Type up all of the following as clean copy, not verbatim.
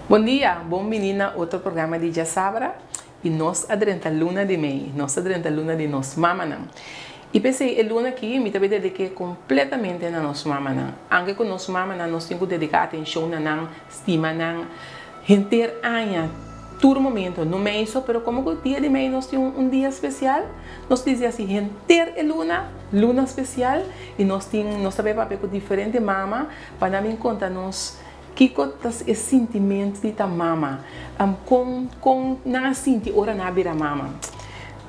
Bom dia, bem-vindo a outro programa de Sabra e nós adrenta luna de mei, nós adrenta luna de nós mamana. E pensei, a luna aqui me também dediquei completamente na nossa mamana. Anche com nossa mamana, nós temos que dedicar atenção na não, estima na gente anha, todo momento, no mês, pero como o dia de mês nós temos dia especial, nós dizia assim, gente a luna especial, e nós também papel com diferente mama, para dar em conta nós que cotas é sentimento de ta mama, com na senti ora na bira mama.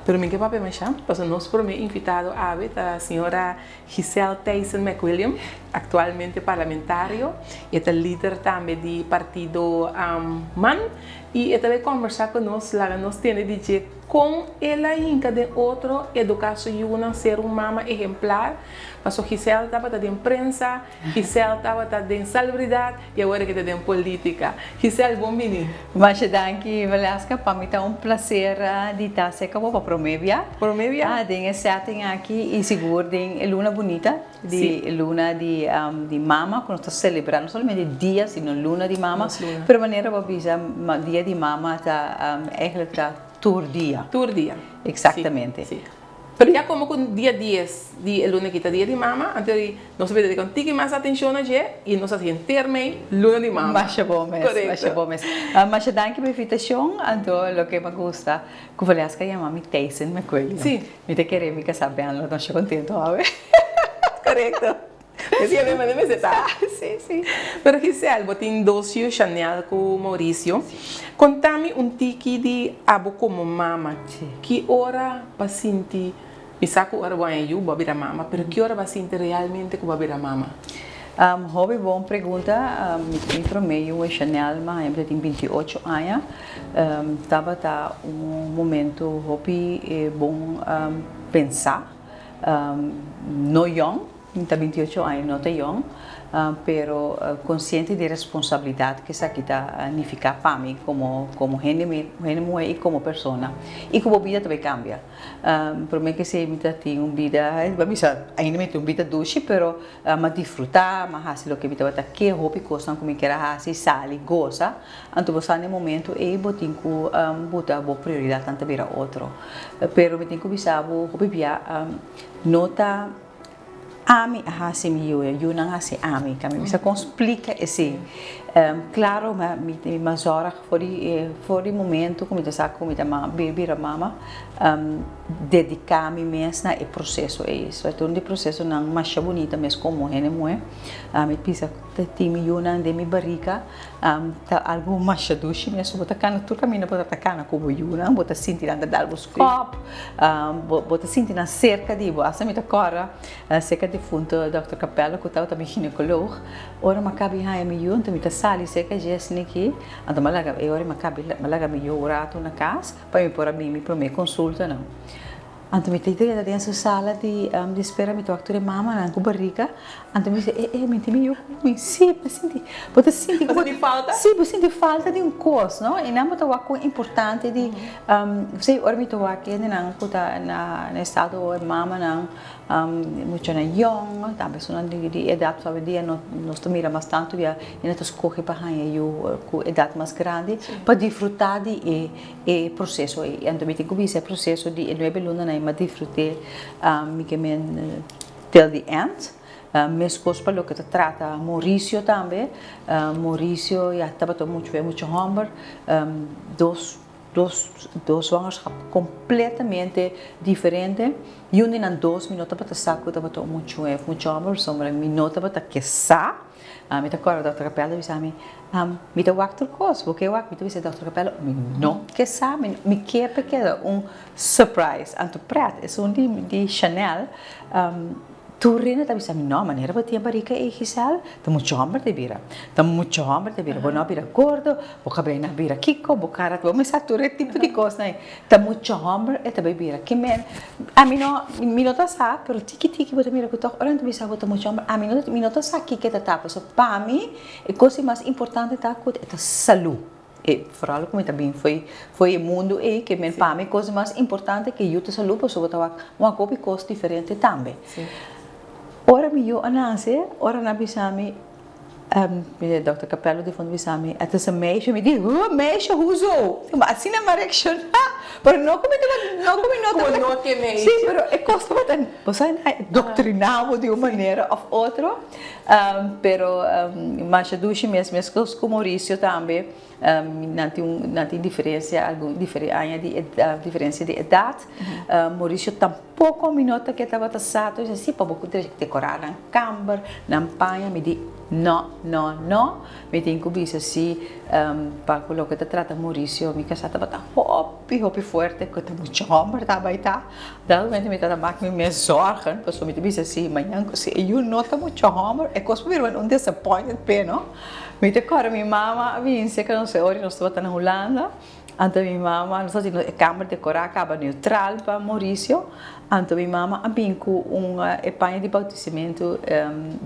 Pero me que papel mais chama, porque nós por mim invitado a senhora Giselle Tyson McWilliam, atualmente parlamentário, e é líder também do partido MAN, e também conversar com nós, lá nós temos de dizer com ela ainda de outra educação e uma ser mama exemplar, mas o Giselle estava de imprensa, Giselle estava de celebridade e agora que está em política. Giselle, bom-vindo. Mas danke, Velasca, para mim é prazer de estar seca para Promevia. Promevia? Tem setting aqui e seguro tem luna bonita, de luna de mama, quando está celebrando, não somente dia, sino luna de mama, pero maneira para bisa dia de mama está eigenlijk está tour dia. Tour dia. Exatamente. Sim. Pero já como com dia 10 de luna que está dia de mama, então nós vamos dedicar um pouquinho mais atenção a dia e nós fazemos termei luna de mama. Mas é bom mesmo. Mas danke pela invitação, então o que me gusta, que Velasca e a mami Tyson me coelho. Sim. Me te querer me casar bem, não estou contento, sabe? Correto. Decía mesmo de meseta. Sim. Pero Giselle, você tem doce Chanel com Maurício. Contame um tiki de abo como mama. Que hora paciente me saco hora vai eu babira mama, pero que hora paciente realmente com babira mama? Hobby bom pergunta, me informei o Chanel, mas eu tenho 28 anos. Estava um momento hobby bom pensar, no young. Tenho 28 anos, não estou young, pero consciente de responsabilidade que isso aqui está significa para mim como mulher e como pessoa. E como vida também cambia. Para mim que se me tem uma vida, ainda me tem uma vida doce, pero me disfrutar, mas fazer o que me está que hobby coisa como quero fazer, sali, goza. Então você no momento e eu tenho que botar a prioridade tanto para outro. Pero me tenho que visar o hobby nota ami hasi miyo yun ang hasi ami kami bisa explica esse claro mas hora for o momento como está saco como está beber a mama dedicar-me mesmo na processo é isso é todo o processo não mais bonita mesmo como é não é me pisa time yun ang de mi barriga algo mais doce mesmo botar cana tu caminho botar cana como yun ang botar sentir anda dar os cop botar sentir na cerca de boa essa me tá cora cerca de fundo Dr. Capella que estava também ginecólogo ora macabi hai me yun também tá sali cerca de assim aqui então malaga ora malaga me eu rato na casa para me pôr a mim para me consulta não Anto mi tite da dentro sala di espera mi tocca le mamma na cu barriga. Anto mi dice mi ti io mi sì, senti, potete sentire come di falta? Sì, senti falta di un course, no? E namo to wako importante di sei ora mi to wako na puta na stato mamma na mucho na young, tambe sono di età sabe dia no sto mira mas tanto via in to scoche pa hai io cu età mas grande per disfrutar di e processo e anto mi ti cu vise processo di 9 luna ma disfrutei till the end. Mescos para lo que trata Mauricio também. Mauricio já estava muito humor. Dos zwangerschap completamente diferente. E um em 2 minutos para saco estava muito humor. Sombra minutos para que sa. Me acordo da Dr. Capella disse me dá o actor coisa, porque eu acto disse Dr. Capella não que sabe me quer porque surprise. Anto prat é de Chanel. Tu rena tapi sami no maneira para tirar barriga e Giselle tá muito homem de bira bueno bira gordo boca bem na bira kiko boca cara vamos saturar tipo de coisa né tá muito homem e também bira que men a mim não tá sa pero tiki bota mira que tô orando bisa bota muito homem a mim não tá sa que tá tapa so para mim a coisa mais importante tá é saúde e vooral como também foi o mundo e que men para mim coisa mais importante que eu te saúde para so botar uma copy coisa diferente também Ora mi yo anase, ora na bisami Dr. Capello de Fundo Bisami, het is een meisje, me diz, meisje, hoezo? Maar assim não me reacciona, pero não como Como no que meisje. Sim, pero é costa wat você doutrinado de uma maneira ou outra, pero mas duche mesmo com Maurício também, não tem diferença alguma diferença de idade. Maurício tampouco me nota que estava tassado, assim para pouco decorar na câmara, na panha, me diz não, me tem que dizer assim, para colocar te trata Maurício, me casa estava hopi forte, que tem muito homem, tá vai tá, realmente me tá me zorgen, pessoal me diz assim, manhã se eu nota muito homem, é coisa vir um disappointed peno, me te cora minha mama, vinha que não sei, hoje nós estava na Holanda. Então minha mama, nós tínhamos a câmara decorada, acaba neutral para Maurício. Então minha mama abriu uma panha de bautismo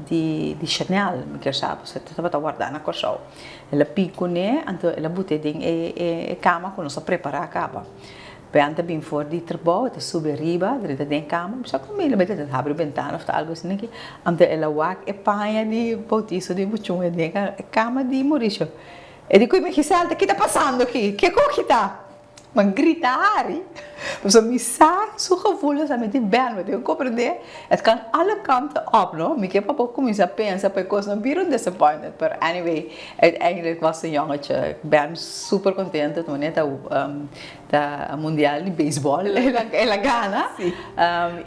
de Chanel, me quer sabe, você estava a guardar na corção. Ela pico né, então ela botou em a cama quando nós preparar a cama. Bem bem fora de trabalho, ela sube arriba, dentro da cama, só com ele, mas ela abre a ventana ou algo assim aqui. Então ela vai a panha de bautismo de buchung dentro da cama de Maurício. E dico, ma che está passando aqui? Que coisa que está? Maar gritari. Dus mi sa su gevoelens en met die band, met die compreender. Het kan alle kanten op, no? Ik heb ook começar a pensar, porque coisa não viram disappointed. But anyway, uiteindelijk was een jongetje. Ik ben super contente toen net da mundial de baseball ela gana.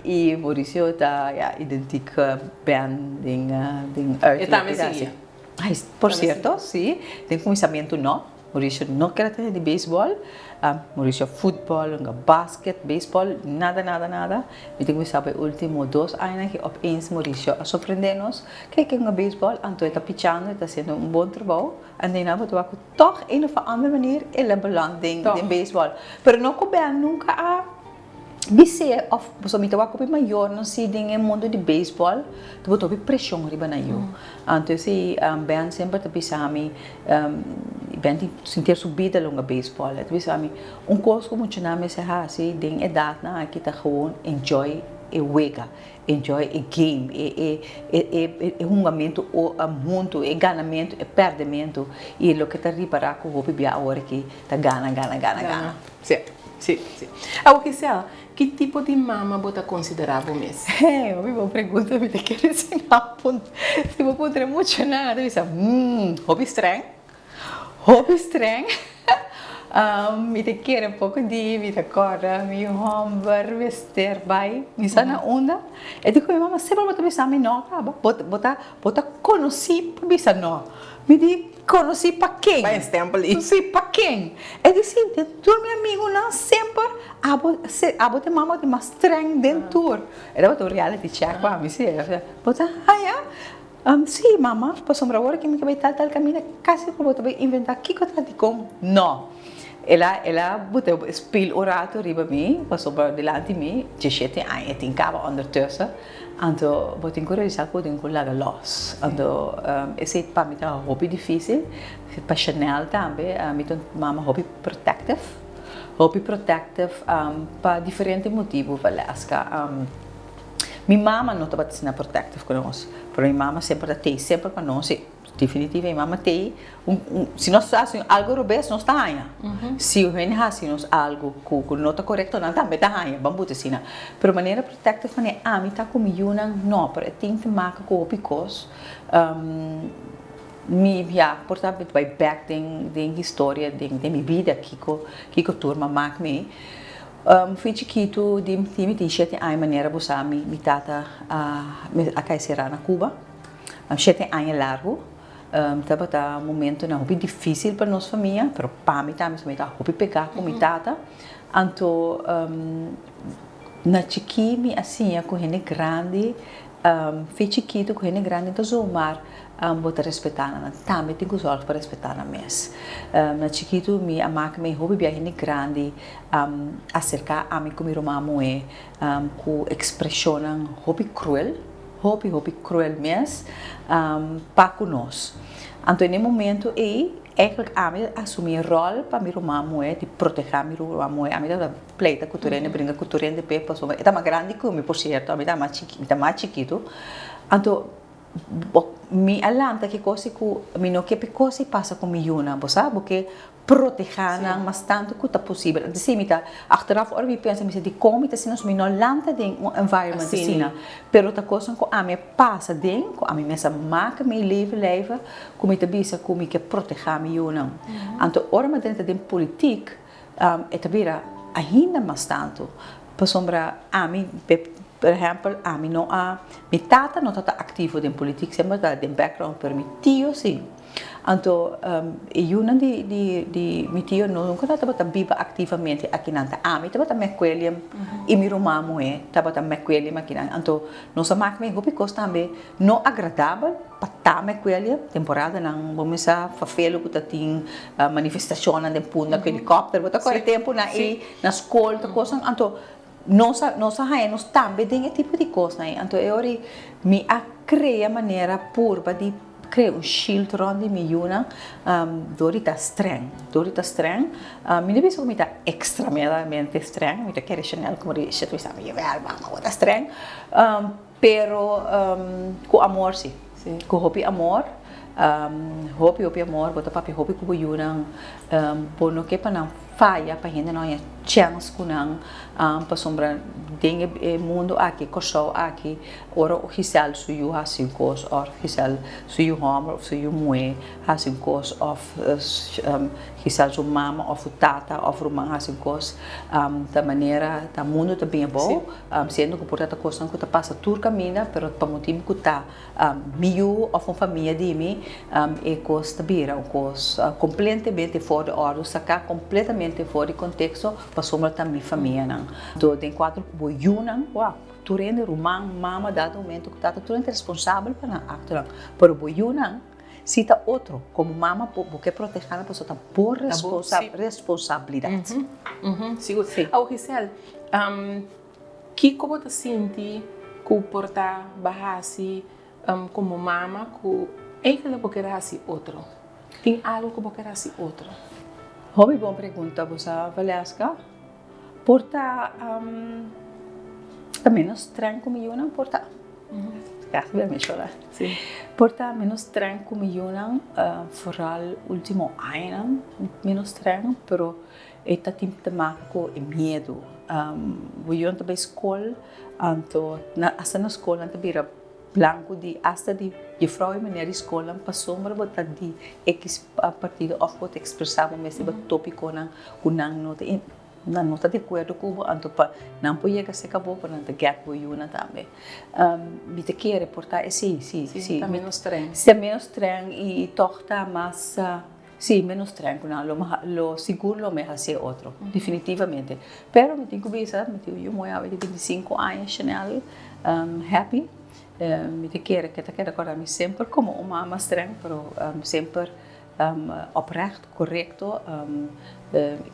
E Maurício tá idêntico band ding uit. E também sim. Por cierto, sí, tem conhecimento não. Maurício não quer ter de beisebol, Maurício futebol, basquete, beisebol, nada. E tenho que saber último 2 anos que opeens Maurício a surpreender-nos que é beisebol, então está pitchando, está fazendo bom trabalho, e dan wordt ook toch een of andere manier ele belanding in beisebol. Pero não couber nunca a Bise of somente o akopi maior não se tem em mundo de beisebol, tu botou pressão riba na eu. Então se bem sempre te pisami, bem sentir subida longa beisebol. Tu pisami coisa como chama se ha se tem idade na aqui tá gewoon enjoy e wega, enjoy e game, e momento o muito, e ganamento, e perdimento e lo que tá riba com o bebê a hora que tá gana. Sim. Agora, Gisela, que tipo de mama você considerava mesmo? Eu me vou perguntar, me quer ensinar se vou poder emocionar, eu disse, hobby estranho, me te quer pouco de, me te corda, me hombar, vestir, vai, me sai na onda, e digo, minha mama sempre bota pensar, me não, bota conheci para pensar não, me diz conheci para quem? Vai tempo ali. Conheci para quem? É dizer, tu meu amigo não sempre abo te mama de mais estranho dentro. Era o reality check para mim, sim. Bota, sim, mama, passou uma hora que me acabei tal caminho, quase que vou inventar que coisa de com. Não. Ela botou speel orato riba mim, passou para delante de mim, 17 anos, tem cabo ondertussen. Então, vou encorajar que eu laga los. Então, esse para mim é um hobby difícil, para Chanel também, mama hobby protective para diferentes motivos, Valesca. Minha mama não estava sendo protective conosco, mas minha mama sempre tem sempre para nós. Definitivamente, minha mama tem se nós fazemos algo robês, nós está aí. Se o gente faz algo que não está correto, não também está aí, vamos botar assim. Pero maneira protective é me está comigo não, para tem que marcar com o picos. Portanto, vai back den história den minha vida que turma marca me. Fui chiquito de time de 7 anos maneira buscar me tata a caixeira na Cuba. 7 anos largo. Estava um momento não bem difícil para nossa família, mas para mim também me pegar com minha tata. Então, na chiquinha assim, com gente grande, fui chiquito com gente grande, então zoomar, botar respeitar, também tenho que usar para respeitar na mesa. Na chiquito, me amar me hobby bem gente grande, acercar a mim com minha irmã moe, com expressão hobby cruel mesmo, para conosco. Então, nesse momento, eu assumi o rol para minha irmã moe, de proteger minha irmã moe, a minha pleita culturena, brinca culturena de pepa, é mais grande que eu, por certo, a minha está mais chiquito. Então, mi alanta que coisa que mi no que coisa passa com mi yuna, sabe? Porque proteger nang mas tanto quanto possível. Assim, mita achteraf ora mi pensa mi se di come te sinos mi no lanta den um environment assim, pero ta coisa com a me passa den, com a me mesa marca mi leven, com mi te bisa com mi que proteger mi yuna. Anto ora ma dentro den politiek, eta vira ainda mais tanto. Por sombra a mim, por exemplo, a mim não há, minha tata não está ativo em política, sempre está em background, pero meu tio sim. Então, eu não de meu tio nunca estava viva ativamente aqui nanta. A mim estava também com ele e meu irmão estava também com ele aqui nanta. Então, nossa máquina é porque também não agradável para estar com ele temporada não vamos a fazer que tem manifestação na punda com helicóptero, botar qualquer tempo na escola, coisa. Então nossa nós também tem esse tipo de coisa, né? Então eu me cria maneira pura de criar shield rond me yuna dorita streng me deve ser como extremamente streng me quer Chanel como dice tu sabe ver outra streng pero com amor sim com hopi amor hopi amor bota papi hopi com yuna bono que para não falha para gente não é chance com não para sombra tem mundo aqui coxo aqui ora o hisal suyu hasin cos or hisal suyu home suyu mue hasin cos of hisal su mama of tata of rumah hasin cos da maneira da mundo também bom sendo que porta coisa que tá passa tur caminha pero para motivo que tá miu of uma família de mim e costa bira cos completamente fora de ordem sacar completamente fora de contexto para sombra também família não então tem quatro boiunan wow tu rende rumang mama dado momento que tata tu é responsável para acto pero boiunan se tá outro como mama porque proteger a pessoa tá por responsabilidade seguro ao Gisele que como te sente que porta bahasi como mama que ela porque era assim outro tem algo que porque era assim outro hobby bom pergunta você Valesca porta menos tranquilo como eu não porta ver me chorar sim porta menos tranquilo como eu não vooral último ano menos tranquilo pero está te marca com medo eu não escola então na escola não vira blanco de hasta de vrouw e mulher escola passou mas botar de x partido of what expressava mas esse tópico não nota de acordo com então para não poder se acabou para não ter gap boiuna também me te quer reportar sim tá menos trem se menos trem e torta mais sim menos trem lo seguro lo mejor ser outro definitivamente pero me tenho que ver me tenho eu moia de 25 anos Chanel happy me te quer que te quer agora me sempre como uma mais trem pero sempre oprecht, correto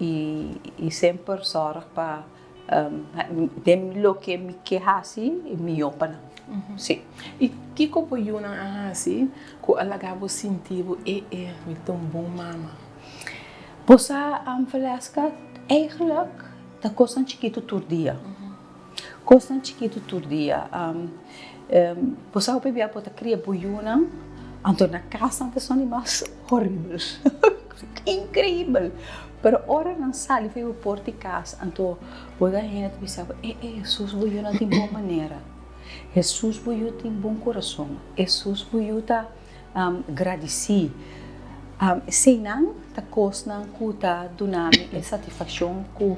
e sempre zorg para lo que me quehasi me opana. Sim. E que como eu não assim, que alagabo sentivo me tão bom mama. Você Valesca eigenlijk da coisa chiquito todo dia. Coisa chiquito todo dia. Você o bebê pode criar boiuna. Então na casa não são animais horríveis, incrível. Pero ora não sai foi o porte casa, então pode a gente pensava, Jesus veio na tem boa maneira, Jesus veio tem bom coração, Jesus veio tá agradeci, se não tá coisa não cuta do nome é satisfação com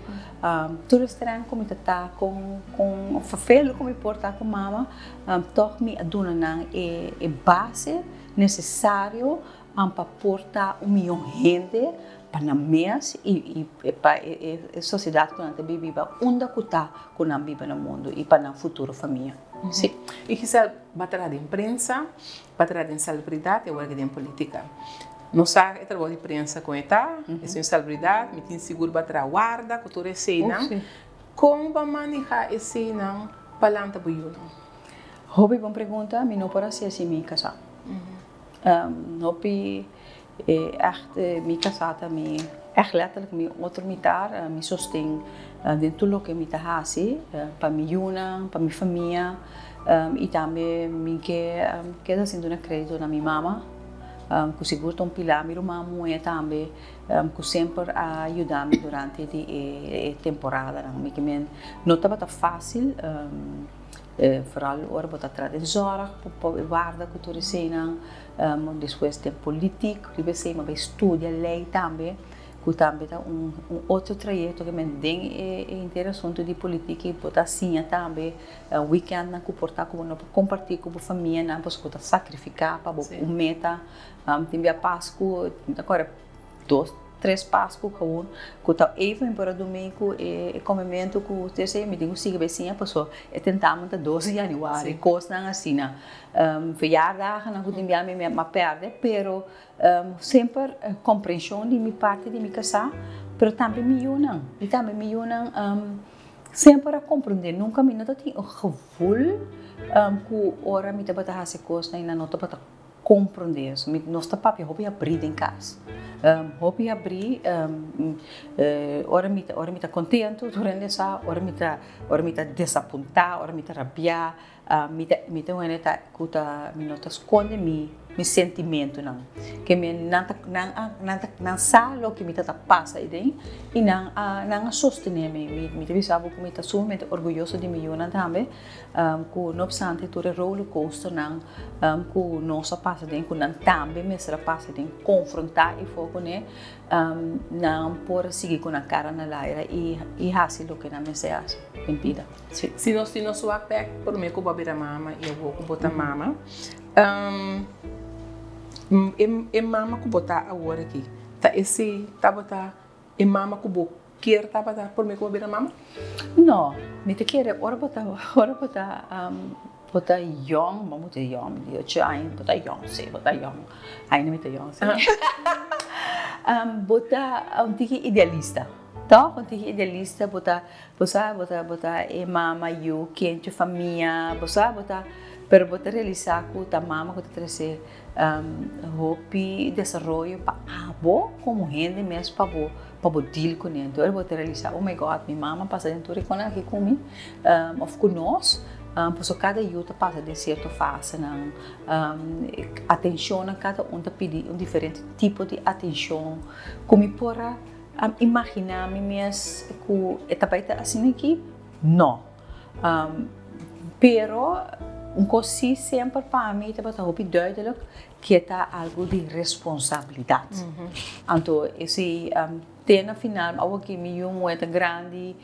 tudo estranho como tá com fafelo como importa com mama, toque me aduna não é base necessário para portar gente para a mês e para a sociedade que nós vivemos, onde está que nós vivemos no mundo e para a futura família. Sim. E Gisele, baterá de imprensa, baterá de celebridade e agora de política. Não sabe o trabalho de imprensa com ela, é uma celebridade, me tem seguro baterá guarda, cultura e cena. Como vai manejar a cena para a boiuna? Hobby, boa pergunta, me não pode ser assim, me casar. Hobby, echt, me casada, me echt letterlijk, me outro mitar, me sustém dentro do que me está fazendo, para mim, para minha família, e também me queda sendo um crédito na minha mama, que seguro um pilar, minha mama é também, que sempre ajuda-me durante a temporada, não estava fácil, vooral ora botar atrás de zorg, guarda que tu recena, depois tem político, que você mas estuda lei também, que também tá outro trajeto que me tem interessante de política e botar assim também, weekend na comportar como não compartilhar com a família, não posso botar sacrificar para o meta, tem a Páscoa, agora 2-3 Páscoa que tá even para domingo e comemento que você sei me digo siga assim a pessoa é tentar montar 12 de janeiro coisa não assim na verjaardag na que enviar me perde pero sempre compreensão de minha parte de minha casa pero também me unam e também me unam sempre a compreender nunca me não tem o gevoel que ora me tá para fazer coisa ainda não tá para compreender nós tá papi hobby abrir em casa hobby abrir ora me tá contento durante essa ora me tá desapontar ora me tá rabiar me tá uma neta cuta me nota esconde mi sentimento não que me não sabe o que me tá passa aí e não sostener me tá sabe que me tá sumamente orgulhoso de mim eu também que não obstante todo roller coaster não que nossa passa de que não também me será passa de confrontar e foco né não por seguir com a cara na laira e fazer o que não me seja impida se nós o até por mim com babira mama e eu vou botar mama e mama que botar agora aqui tá esse tá botar e mama que bo quer tá botar por mim com babira mama não me te quer ora botar botar young vamos ter young eu tchai botar young sei botar young ainda me te young botar tique idealista tá tique idealista botar e mama eu quente família botar pero botar realizar que a mama que trazer hobby desenvolvimento para abo como gente mesmo para deal com ele então botar realizar oh my god minha mama passa dentro de aqui comigo of conosco por cada yuta passa de certa fase não atenção a cada tá pedir diferente tipo de atenção como para imaginar me mesmo que etapa assim aqui não pero coisa sempre para mim é muito duidelijk que é algo de responsabilidade. Então, esse tema final, algo que me é grande,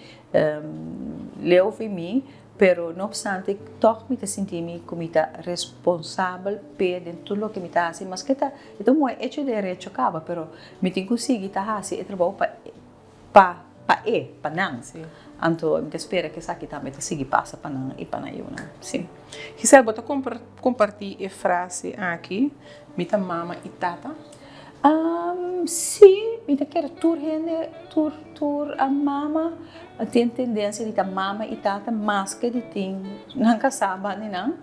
leu em mim, pero não obstante, toch me senti como responsável dentro do que me está fazendo, mas que então é hecho de derecho acaba, pero me tenho conseguido fazer trabalho para não. Então, eu espero que isso aqui também siga passa para não e para não. Sim. Gisele, bota compartilhar a frase aqui, mita mama e tata? Sim, mita quer tur a mama tem tendência de mama e tata mas que de tem não casaba nem não.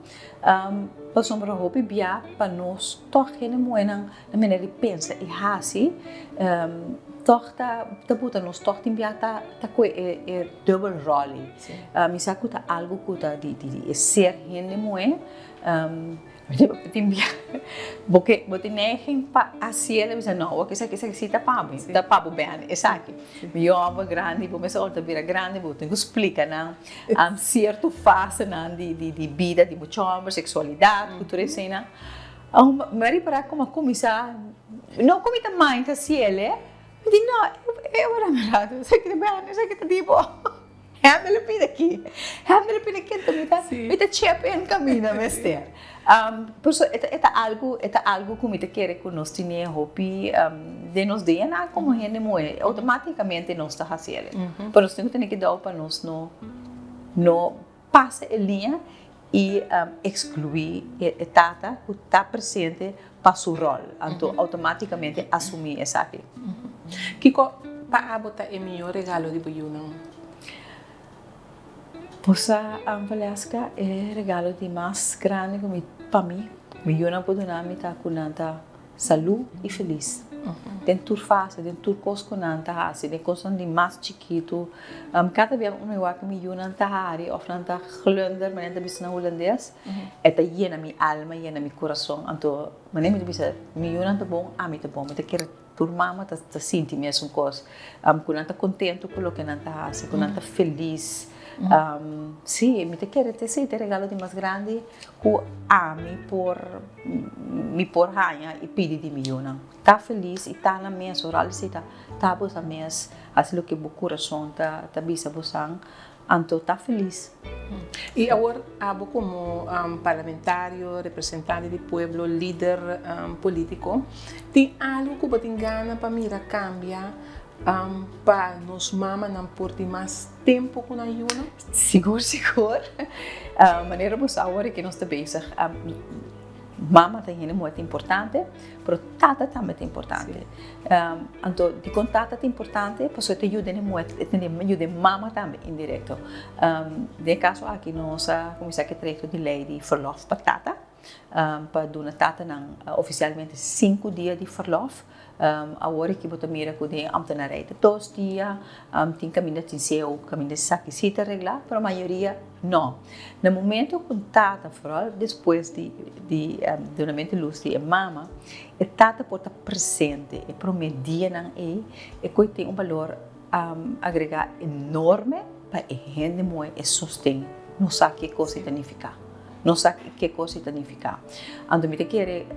Passamos para hobby bia para nós toque nem moena na maneira de pensa e hasi toch tá puta nos toch tem tá com é double role me sabe que algo que tá de ser gente moe tem porque bote nem para assim ele diz não o que se tá papo bem exato meu avô grande vou me soltar vira grande vou ter que explicar não certo fase não de vida de muita sexualidade cultura cena mas para como começar não como tá mais assim ele di no, eu era mirado, sai que bene, sai que tipo, handle aqui, tu me tá chep em caminho, mister. Por isso é algo que me quer que nós tinha hobby de nos DNA como gente moe, automaticamente nós está fazendo. Por isso tem que dar para nós não passa a linha e excluir a tata que está presente para seu rol, então automaticamente assumir essa aqui. Kiko, para botar o melhor regalo de Buyunang? Posa Velasca é regalo de mais grande para mim. Buyunang po doon namin ta kunanta saúde e feliz. Tem tur fase, tem tur cos con anta hasi, tem cos de mais chiquito. Cada vez eu acho que me yuna anta hari, of anta glunder, mas anta bisa na holandês. Eta llena mi alma, llena mi coração. Anto, mas nem me bisa, me yuna anta bom, a mi tá bom, mas quer tur mama tá senti mesmo cos. Quando anta contento com o que anta hasi, quando anta feliz. Sì, mi te quer te sei te regalo di mais grande que ami por hanha e pedi di milhona. Tá feliz e tá na mesa oral se tá bosa mes, assim que o coração tá bisa bosang, anto tá feliz. E agora, como parlamentário, representante do povo, líder político, tem algo que você tem gana para mirar cambiar para nos mama não por mais tempo com a Yuna? Seguro. Maneira você agora que nós estamos bezig. Mama também é muito importante, mas tata também é importante. Então, de contato é importante, porque te ajuda muito, ajuda mama também indireto. De caso aqui nós começamos a trecho de lei de verlof para tata, para dar tata oficialmente 5 dias de verlof. Agora que você mira que tem ambtenarij de 2 dias, tem caminho de seu, caminho de saquecita reglar, mas a maioria não. No momento que tata, depois de donamento de luz de mama, a tata pode estar presente e promedia e que tem valor agregado enorme para a gente e sustém. Não sabe que coisa significa. Não sabe que coisa significa. Então, me quer,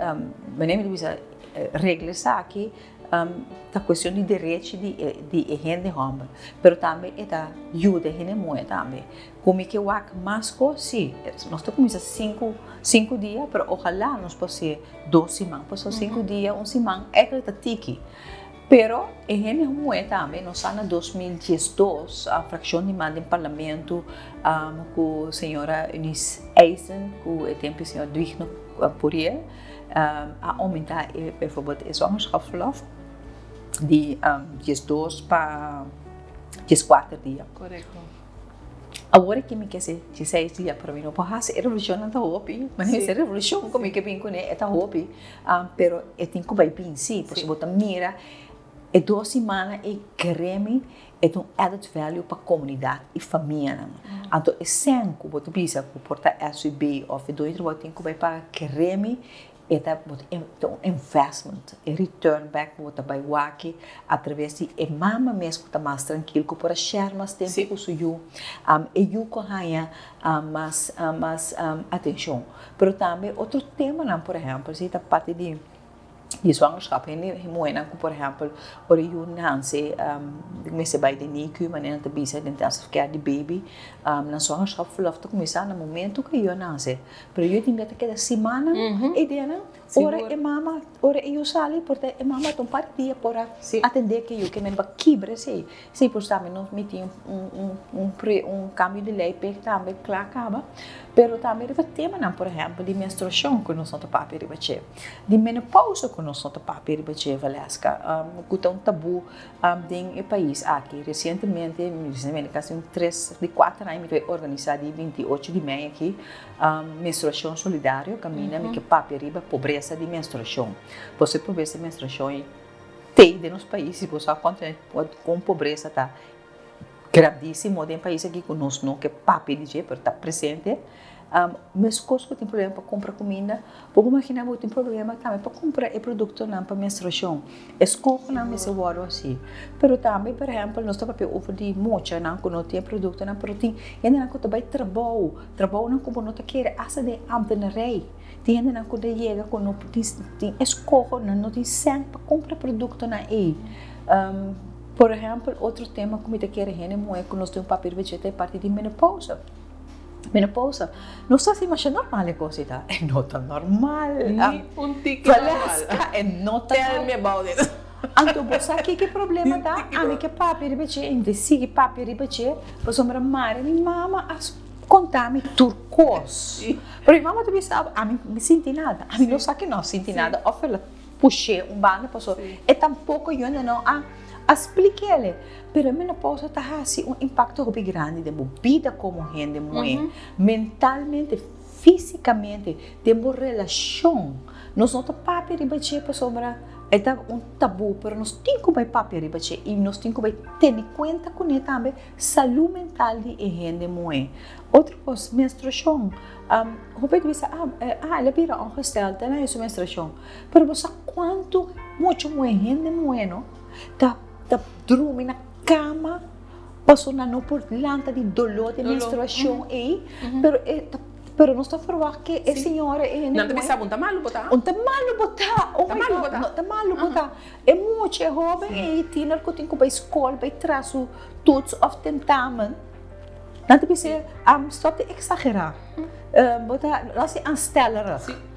regras aqui a questão de direitos de gente homem, mas também é da ajuda gente mulher também. Como que o ac mais sim, nós estamos 5 dias, mas ojalá nós possamos 2 semanas, possamos 5 dias, 1 semana é que está tiki. Pero a gente mulher também, nós estamos em 2012, a fração de manda em parlamento com a senhora Eunice Eisen, com o tempo senhor Dwigno Poirier, a aumentar bijvoorbeeld de zwangerschapsverlof die 2 para 4 dias. Correto. Agora que me quer ser 16 dias para mim não pode ser revolução não tá hopi, mas essa revolução como que bem com é tá hopi, pero é tem que vai bem sim, porque você mira é 2 semanas e creme é added value para a comunidade e família. Então é 5 você precisa portar SUB ou dois você tem que vai para creme é um investment, é return back para vai waki através de mama mesmo está mais tranquilo que para share mais tempo com o seu e eu corraia mais atenção. Pero também outro tema não, por exemplo, se está parte de zwangerschap en moena por exemplo ora eu nanse comecei a de NICU maneira de bisa de intensive care de baby na zwangerschap verlof to começar no momento que eu nanse pero eu tinha que cada semana e dena ora e mama ora eu sali porque e mama tom par dia para atender que eu que me baquibre sei por estar nós metia cambio de lei per também claro acaba pero também o tema não por exemplo de menstruação que nós não papel ribache de menopausa que nós não papel ribache Valesca que é tabu em país aqui recentemente quase 3 de 4 anos me organizado de 28 de maio aqui menstruação solidária caminha me que papel riba pobreza de menstruação você pobreza de menstruação tem de nos países você continente com pobreza tá grandíssimo em país aqui conosco não que papel de para estar presente mas coisas que tem problema para comprar comida, pode imaginar que tem problema também para comprar produto não para menstruação. Escolha não esse waro assim. Pero também, por exemplo, nós estamos over de mocha não que não tem produto não proteína, ainda não que também trabalho não como não quer essa de ambtenarij. Tem ainda não que chega com não tem escolha não tem sangue para comprar produto na aí. Por exemplo, outro tema que me quer é que nós temos papel vegetal parte de menopausa. Menopausa, não está assim, mas é normal a coisa, tá? É não tão normal. Um tique normal. É não tão normal. Tell me about it. Então, você aqui que problema tá? A que papi ribeche, investigue papi ribeche, para sombra mare ni mama as contame turcos. Porque mama tu sabe, a mim me senti nada. A mim não sabe que não senti nada. Ou ela puxei bando passou. E tampouco eu ainda não expliquei-lhe. Pero a menopausa está assim impacto muito grande de vida como gente mulher, mentalmente, fisicamente, de uma relação. Nós não temos papel de bater para sobra é um tabu, pero nós temos que papel ribache e nós temos que ter em conta com ele também saúde mental de gente mulher. Outra coisa, menstruação. Você diz, ela vira ongesteld, tem a sua menstruação. Pero você quanto muito mulher, gente mulher, não? Tá dorme na cama, passou na não por lanta de dolor de menstruação aí, pero não está falando que a senhora é não deve saber, tá malu botar. Tá malu botar. Oh my God, tá malu botar. É muito jovem e tinha que ter que ir escola, para traço todos of tentamen. Não deve ser, stop de exagerar. Botar, nós é aanstellerig.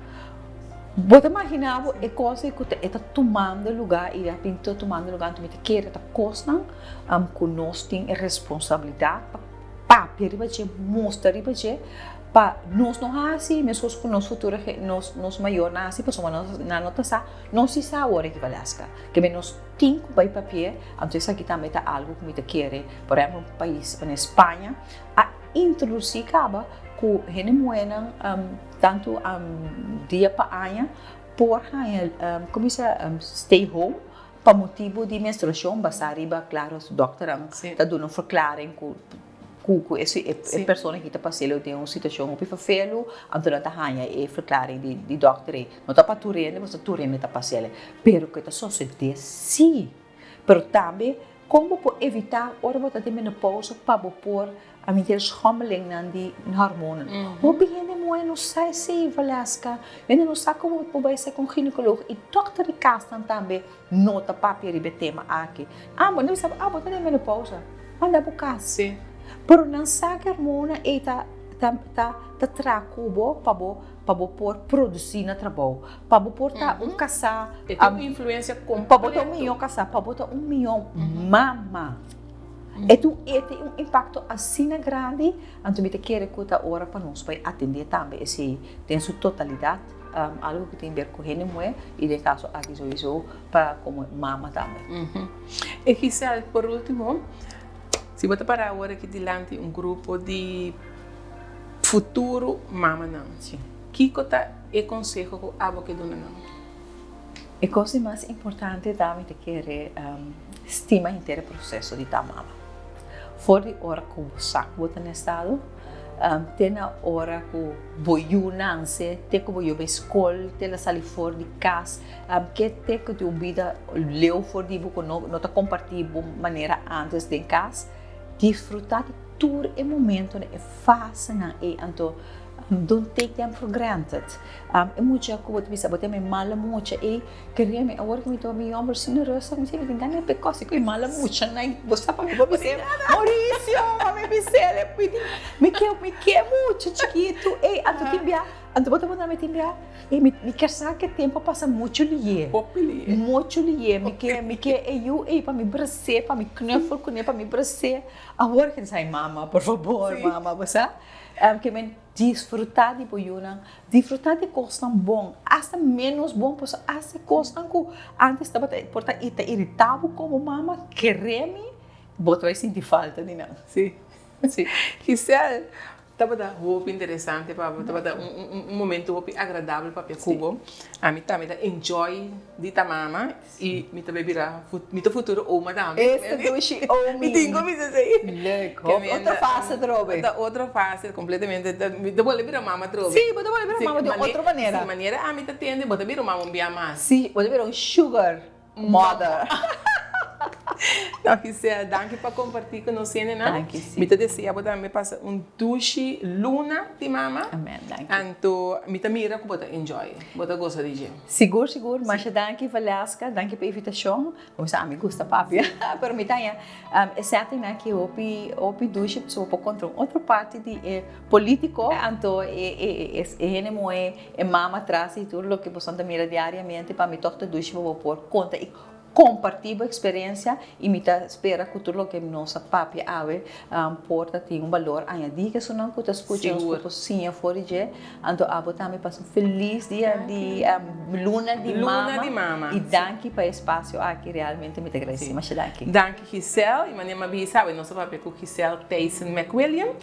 Você imaginava a coisa que está tomando lugar e a pintura tomando lugar, então me quer está costando, que nós temos a responsabilidade para mostrar para nós não assim, mesmo que nós futuro nós maior não assim, pessoa na nota sa, não se sabe agora que vai lascar, que nós temos que vai papel, então isso aqui também está algo que me quer, por exemplo, um país na Espanha, a introduzir acaba com gente moena tanto dia para ano, por como se stay home para motivo de menstruação, basta arriba claro, o doutor está dando uma verklaring com essa pessoa que está passando tem uma situação que fazê-lo, então está ganha e verklaring de doutor não está para turene, mas turene está passando, pero que está sucedendo sim, pero também como para evitar hora botar de menopausa para pôr a minha schommeling de hormonen. Hoe beginnen mooi não sai se Velasca, ainda não sabe como vai ser com ginecólogo e doutor de casa também nota papel e tema aqui. Mas não sabe, botar de menopausa, anda para casa. Sim. Pero não sabe hormona e tá tracubo para pôr produzir na trabalho, para pôr casar, tem uma influência completa. Para botar milhão casar, para botar milhão mama. Então, tem um impacto assim grande, então me quer que a hora para nós para atender também esse tem sua totalidade, algo que tem a ver com a mulher e no caso aqui sowieso para como mama também. E Giselle, por último, se você parar agora aqui diante grupo de futuro mama não, que coisa é conselho que a você dona não? A coisa mais importante também é que estima inteiro processo de mama. Fora de hora que o saco bota no estado, tem a hora que o boiu nasce, tem que o boiu vai escola, tem a sair fora de casa, que tem que a vida leu fora de boca, não está compartilhando de maneira antes de casa, desfrutar de todo o momento, é fácil, então don't take them for granted. É muito que você bisa, você me mala muito e queria me agora que me tô me ombro assim nervosa, me sente ganha pecoce que mala muito, né? Você para me você Maurício, me bisele, me quer muito chiquito e anto timbia, anto bota me timbia e me quer saber que tempo passa muito lié. Muito lié, me quer eu e para me abraçar, para me knuffel, para me abraçar. Agora que sai mama, por favor, mama, você que me desfrutar de boiuna, desfrutar de coisas tão bom, até menos bom, pois até coisas que antes estava irritável como mama, querer-me, você vai sentir falta de não. Sim. Giselle, estava da roupa interessante para estava da momento roupa agradável para o cubo. A mim também enjoy de mama e me também virar meu futuro ou madame. Esse duche ou me tenho que dizer. Legal. Outra fase drobe. Outra fase completamente. Me vou virar mama drobe. Sim, vou virar mama de outra maneira. De maneira a mim atende, vou virar mama mais. Sim, vou virar sugar mother. Não, Giselle, danke por compartilhar com nós, né? Danke, sim. Me deseja botar me passa duche luna de mama. Amém, danke. Então, me mira que botar enjoy, botar gosta de gente. Seguro, mas danke Velasca, danke pela invitação. Vamos a mim gusta papi. Pero me tenha, é certo né que opi duche só por contra outra parte de político, então é mama atrás e tudo o que você mira diariamente para me tocar duche vou por conta compartir a experiência e me espera que tudo o que nossa papi ave porta tem valor añadido que isso não que escuta os coposinha fora de então abo também passa um feliz dia de luna de mama e danke para espaço aqui realmente me agradece mas danke danke Giselle e maneira bem sabe nosso papi com Giselle Tyson McWilliam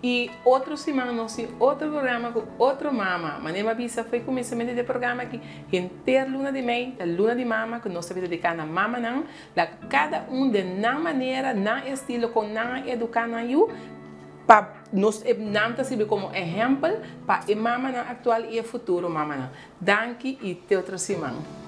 e outro semana nós outro programa com outro mama maneira bem foi começamento do programa aqui inteiro luna de mei a luna de mama que nós sabemos dedicar na mama não cada de na maneira na estilo com na educar na you para nós não servir como exemplo para a mama atual e o futuro mama não danke e até outra semana